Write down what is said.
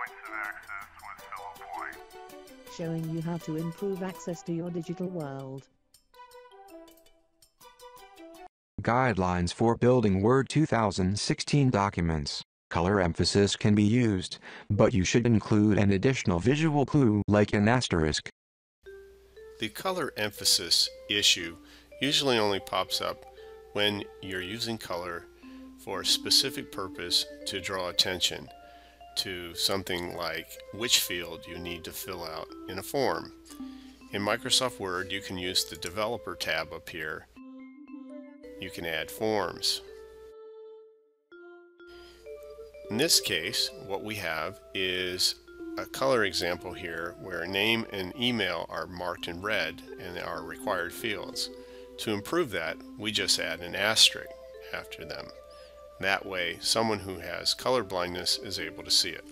points of access was still a point. Showing you how to improve access to your digital world. Guidelines for building Word 2016 documents. Color emphasis can be used, but you should include an additional visual clue like an asterisk. The color emphasis issue usually only pops up when you're using color for a specific purpose to draw attention to something like which field you need to fill out in a form. In Microsoft Word, you can use the Developer tab up here. You can add forms. In this case, what we have is a color example here where name and email are marked in red and are required fields. To improve that, we just add an asterisk after them. That way, someone who has color blindness is able to see it.